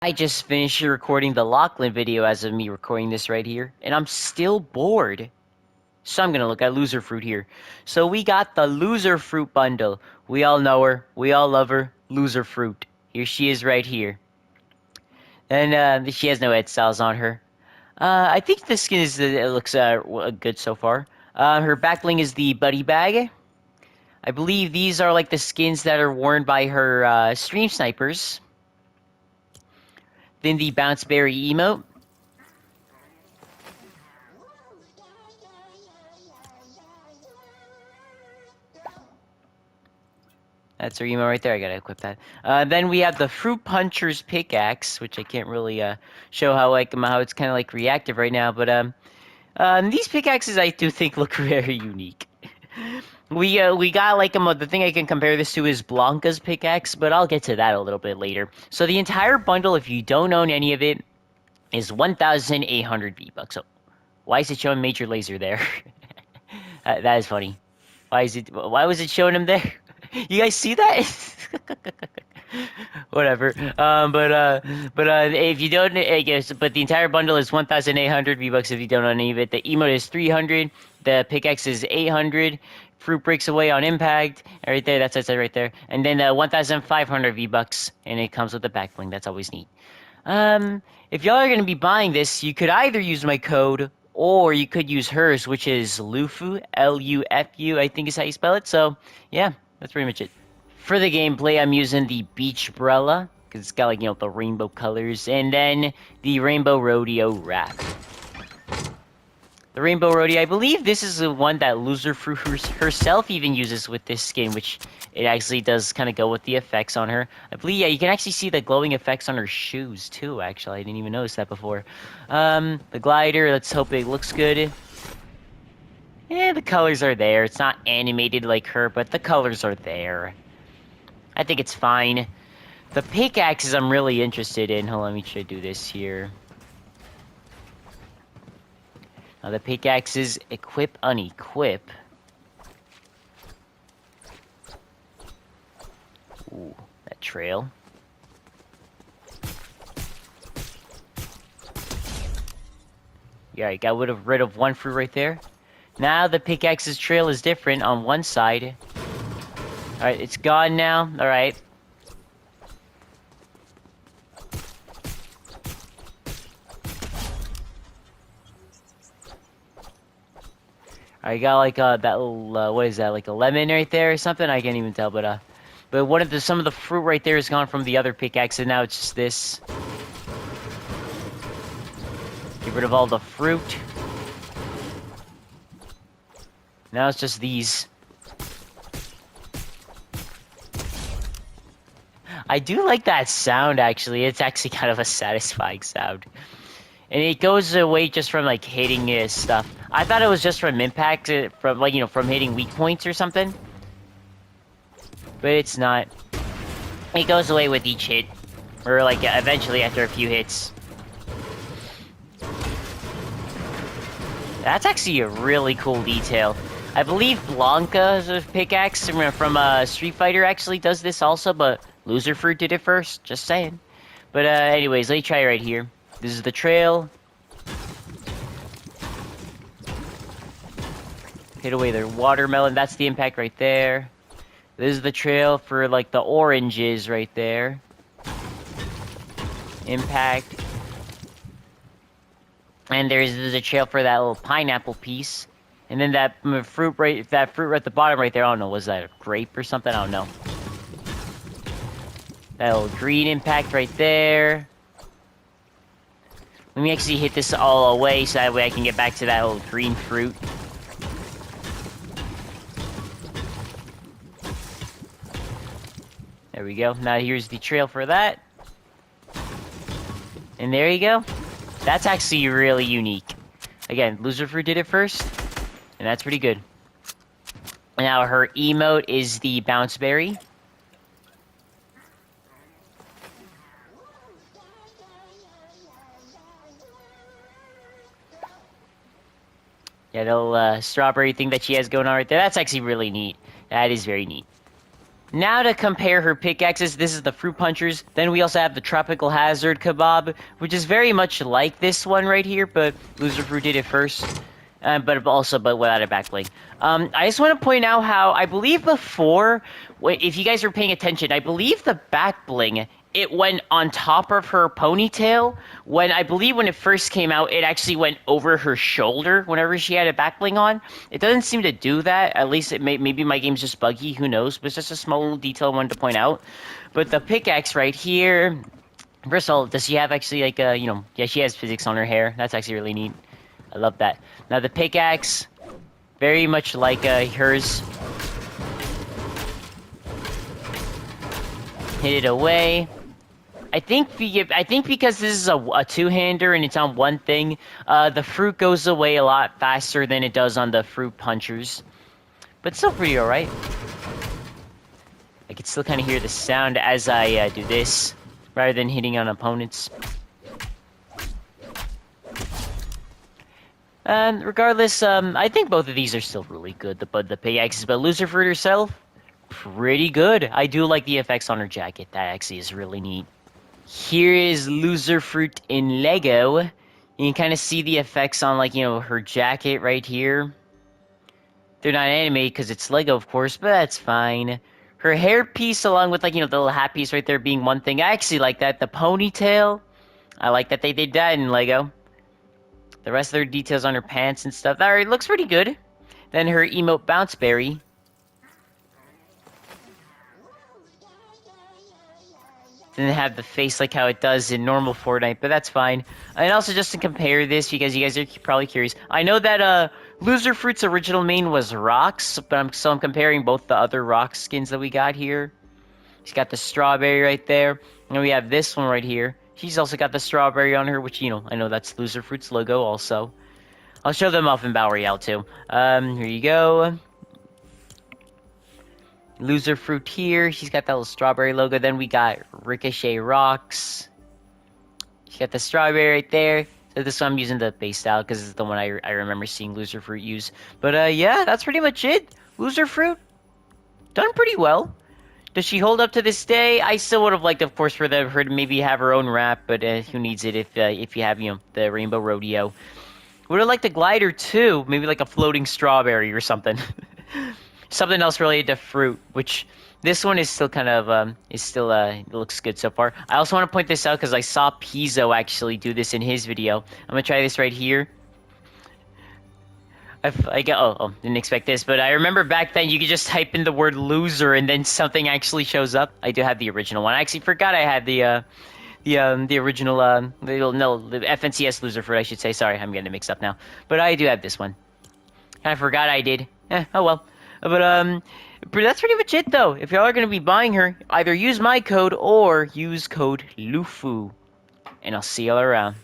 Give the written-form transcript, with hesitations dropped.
I just finished recording the Lachlan video as of me recording this right here, and I'm still bored. So I'm gonna look at Loserfruit here. So we got the Loserfruit bundle. We all know her. We all love her. Loserfruit. Here she is right here. And she has no head styles on her. I think the skin is it looks good so far. Her back bling is the buddy bag. I believe these are like the skins that are worn by her stream snipers. Then the bounce berry emote. That's her emo right there. I gotta equip that. Then we have the Fruit Puncher's pickaxe, which I can't really show how how it's kind of like reactive right now. But these pickaxes I do think look very unique. We got like the thing I can compare this to is Blanca's pickaxe, but I'll get to that a little bit later. So the entire bundle, if you don't own any of it, is 1,800 V-Bucks. So why is it showing Major Laser there? That is funny. Why was it showing him there? You guys see that? Whatever. If you don't, I guess, but the entire bundle is 1,800 V-Bucks if you don't own any of it. The emote is 300. The pickaxe is 800. Fruit breaks away on impact. Right there, that's it right there. And then 1,500 V-Bucks, and it comes with the back bling. That's always neat. If y'all are gonna be buying this, you could either use my code or you could use hers, which is Lufu, Lufu, I think is how you spell it. So, yeah, that's pretty much it. For the gameplay, I'm using the Beach Brella, because it's got, like, the rainbow colors, and then the Rainbow Rodeo wrap. The Rainbow Rodeo, I believe this is the one that Loserfruit herself even uses with this skin, which it actually does kind of go with the effects on her. I believe, yeah, you can actually see the glowing effects on her shoes, too, actually. I didn't even notice that before. The glider, let's hope it looks good. Yeah, the colors are there. It's not animated like her, but the colors are there. I think it's fine. The pickaxes I'm really interested in. Hold on, let me try to do this here. Now the pickaxes, equip, unequip. Ooh, that trail. Yeah, I got rid of one fruit right there. Now the pickaxe's trail is different on one side. Alright, it's gone now. Alright. I got like that little what is that, like a lemon right there or something? I can't even tell, but one of some of the fruit right there is gone from the other pickaxe, and now it's just this. Get rid of all the fruit. Now it's just these. I do like that sound, actually. It's actually kind of a satisfying sound. And it goes away just from, like, hitting stuff. I thought it was just from impact, from, like, from hitting weak points or something. But it's not. It goes away with each hit. Or, like, eventually after a few hits. That's actually a really cool detail. I believe Blanca's pickaxe from Street Fighter actually does this also, but Loserfruit did it first. Just saying. But anyways, let me try it right here. This is the trail. Hit away their watermelon. That's the impact right there. This is the trail for, like, the oranges right there. Impact. And there's a trail for that little pineapple piece. And then that fruit right at the bottom right there. I don't know, was that a grape or something? I don't know. That little green impact right there. Let me actually hit this all away so that way I can get back to that little green fruit. There we go. Now here's the trail for that. And there you go. That's actually really unique. Again, Loserfruit did it first, and that's pretty good. Now her emote is the bounce berry. Yeah, the little strawberry thing that she has going on right there. That's actually really neat. That is very neat. Now to compare her pickaxes, this is the Fruit Punchers. Then we also have the Tropical Hazard Kebab, which is very much like this one right here, but Loserfruit did it first. But without a backbling. I just want to point out how I believe before, if you guys were paying attention, I believe the backbling, it went on top of her ponytail. When I believe when it first came out, it actually went over her shoulder whenever she had a backbling on. It doesn't seem to do that. At least maybe my game's just buggy. Who knows? But it's just a small little detail I wanted to point out. But the pickaxe right here. First of all, does she have actually like yeah, she has physics on her hair. That's actually really neat. I love that. Now the pickaxe, very much like hers. Hit it away. I think because this is a two-hander and it's on one thing, the fruit goes away a lot faster than it does on the Fruit Punchers. But still pretty alright. I can still kind of hear the sound as I do this, rather than hitting on opponents. And regardless, I think both of these are still really good, the pickaxes, but Loserfruit herself, pretty good. I do like the effects on her jacket. That actually is really neat. Here is Loserfruit in Lego. You can kind of see the effects on, like, her jacket right here. They're not animated because it's Lego, of course, but that's fine. Her hairpiece, along with, like, the little hat piece right there being one thing. I actually like that. The ponytail, I like that they did that in Lego. The rest of their details on her pants and stuff. Alright, looks pretty good. Then her emote Bounceberry. Didn't have the face like how it does in normal Fortnite, but that's fine. And also just to compare this, because you guys are probably curious. I know that Loserfruit's original main was rocks, but I'm comparing both the other rock skins that we got here. She's got the strawberry right there. And we have this one right here. She's also got the strawberry on her, which, I know that's Loserfruit's logo also. I'll show them off in Battle Royale too. Here you go. Loserfruit here. She's got that little strawberry logo. Then we got Ricochet Rocks. She's got the strawberry right there. So this one I'm using the base style because it's the one I remember seeing Loserfruit use. But yeah, that's pretty much it. Loserfruit, done pretty well. Does she hold up to this day? I still would have liked, of course, for her to maybe have her own rap, but who needs it if you have, the Rainbow Rodeo. Would have liked a glider, too. Maybe like a floating strawberry or something. Something else related to fruit, which this one is still kind of, it looks good so far. I also want to point this out because I saw Pizzo actually do this in his video. I'm going to try this right here. Didn't expect this, but I remember back then you could just type in the word loser and then something actually shows up. I do have the original one. I actually forgot I had the original, the FNCS Loserfruit, I should say. Sorry, I'm getting it mixed up now. But I do have this one. I forgot I did. Oh well. But that's pretty much it though. If y'all are going to be buying her, either use my code or use code LUFU. And I'll see y'all around.